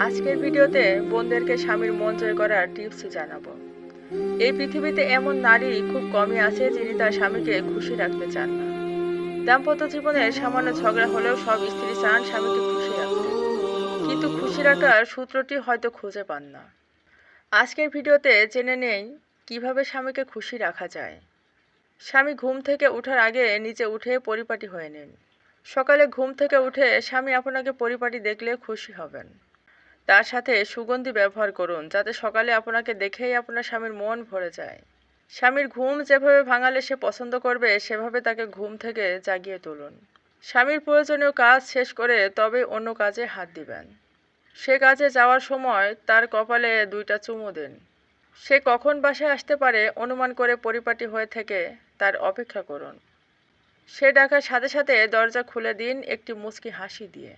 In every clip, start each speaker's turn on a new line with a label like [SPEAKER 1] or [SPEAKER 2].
[SPEAKER 1] আজকের ভিডিওতে বোনদেরকে স্বামীর মন জয় করার টিপস জানাবো। এই পৃথিবীতে এমন নারী খুব কমই আছে যিনি তার স্বামীকে খুশি রাখতে চান না। দাম্পত্য জীবনে সামান্য ঝগড়া হলেও সব স্ত্রী চান স্বামীকে খুশি রাখতে, কিন্তু খুশি রাখার সূত্রটি হয়তো খুঁজে পান না। আজকের ভিডিওতে জেনে নেই কিভাবে স্বামীকে খুশি রাখা যায়। স্বামী ঘুম থেকে ওঠার আগে নিচে উঠে পরিপাটি হয়ে নিন। সকালে ঘুম থেকে উঠে স্বামী আপনাকে পরিপাটি দেখলে খুশি হবেন। তার সাথে সুগন্ধি ব্যবহার করুন, যাতে সকালে আপনাকে দেখেই আপনার স্বামীর মন ভরে যায়। স্বামীর ঘুম যেভাবে ভাঙালে সে পছন্দ করবে, সেভাবে তাকে ঘুম থেকে জাগিয়ে তুলুন। স্বামীর প্রয়োজনীয় কাজ শেষ করে তবে অন্য কাজে হাত দিবেন। সে কাজে যাওয়ার সময় তার কপালে 2টা চুমু দিন। সে কখন বাসায় আসতে পারে অনুমান করে পরিপাটি হয়ে থেকে তার অপেক্ষা করুন। সে ডাকার সাথে সাথে দরজা খুলে দিন একটি মুচকি হাসি দিয়ে,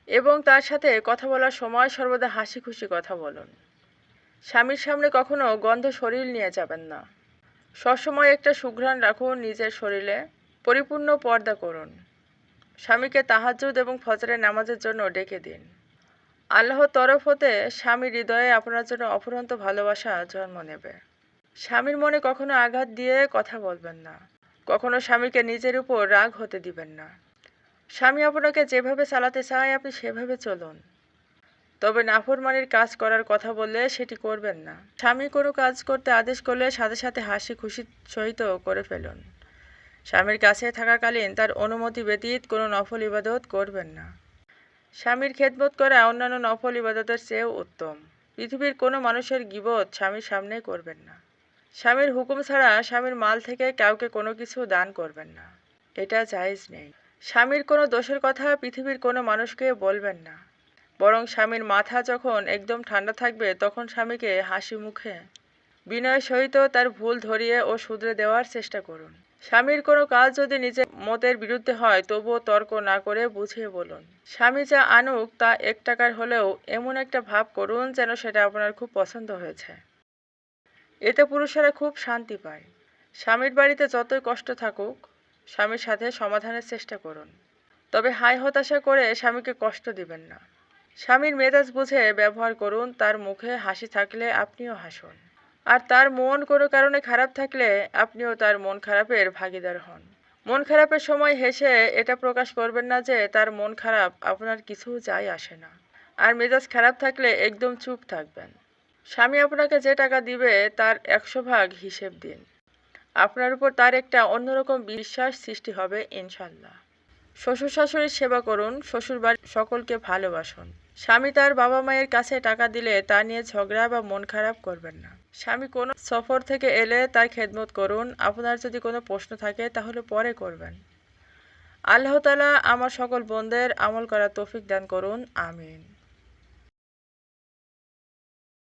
[SPEAKER 1] এবং তার সাথে কথা বলার সময় সর্বদা হাসি খুশি কথা বলুন। স্বামীর সামনে কখনো গন্ধ শরীর নিয়ে যাবেন না। সবসময় একটা সুঘ্রাণ রাখুন নিজের শরীরে। পরিপূর্ণ পর্দা করুন। স্বামীকে তাহাজ্জুদ এবং ফজরের নামাজের জন্য ডেকে দিন। আল্লাহর তরফ হতে স্বামীর হৃদয়ে আপনার জন্য অফুরন্ত ভালোবাসা জন্ম নেবে। স্বামীর মনে কখনো আঘাত দিয়ে কথা বলবেন না। কখনো স্বামীকে নিজের উপর রাগ হতে দিবেন না। স্বামী আপনাকে যেভাবে চালাতে চায় আপনি সেভাবে চলুন, তবে নাফরমানির কাজ করার কথা বললে সেটি করবেন না। স্বামী কোনো কাজ করতে আদেশ করলে সাথে সাথে হাসি খুশি সহিত করে ফেলুন। স্বামীর কাছে থাকাকালীন তার অনুমতি ব্যতীত কোনো নফল ইবাদত করবেন না। স্বামীর খেদমত করা অন্যান্য নফল ইবাদতের চেয়েও উত্তম। পৃথিবীর কোনো মানুষের গীবত স্বামীর সামনে করবেন না। স্বামীর হুকুম ছাড়া স্বামীর মাল থেকে কাউকে কোনো কিছু দান করবেন না, এটা জায়েজ নেই। স্বামীর কোনো দোষের কথা পৃথিবীর কোনো মানুষকে বলবেন না। বরং স্বামীর মাথা যখন একদম ঠান্ডা থাকবে তখন স্বামীকে হাসি মুখে বিনয়ের সহিত তার ভুল ধরিয়ে ও শুধরে দেওয়ার চেষ্টা করুন। স্বামীর কোনো কাজ যদি নিজের মতের বিরুদ্ধে হয় তবুও তর্ক না করে বুঝিয়ে বলুন। স্বামী যা আনুক তা 1 টাকার হলেও এমন একটা ভাব করুন যেন সেটা আপনার খুব পছন্দ হয়েছে। এতে পুরুষেরা খুব শান্তি পায়। স্বামীর বাড়িতে যতই কষ্ট থাকুক স্বামীর সাথে সমাধানের চেষ্টা করুন, তবে হাই হতাশা করে স্বামীকে কষ্ট দিবেন না। স্বামীর মেজাজ বুঝে ব্যবহার করুন। তার মুখে হাসি থাকলে আপনিও হাসুন, আর তার মন কোনো কারণে খারাপ থাকলে আপনিও তার মন খারাপের ভাগীদার হন। মন খারাপের সময় হেসে এটা প্রকাশ করবেন না যে তার মন খারাপ, আপনার কিছু যায় আসে না। আর মেজাজ খারাপ থাকলে একদম চুপ থাকবেন। স্বামী আপনাকে যে টাকা দিবে তার 100 ভাগ হিসেব দিন। আপনার উপর তার একটা অন্যরকম বিশ্বাস সৃষ্টি হবে ইনশাল্লাহ। শ্বশুর শাশুড়ির সেবা করুন। শ্বশুর বাড়ির সকলকে ভালোবাসুন। স্বামী তার বাবা মায়ের কাছে টাকা দিলে তা নিয়ে ঝগড়া বা মন খারাপ করবেন না। স্বামী কোনো সফর থেকে এলে তার খেদমত করুন। আপনার যদি কোনো প্রশ্ন থাকে তাহলে পরে করবেন। আল্লাহ তাআলা আমার সকল বোনদের আমল করার তৌফিক দান করুন। আমিন।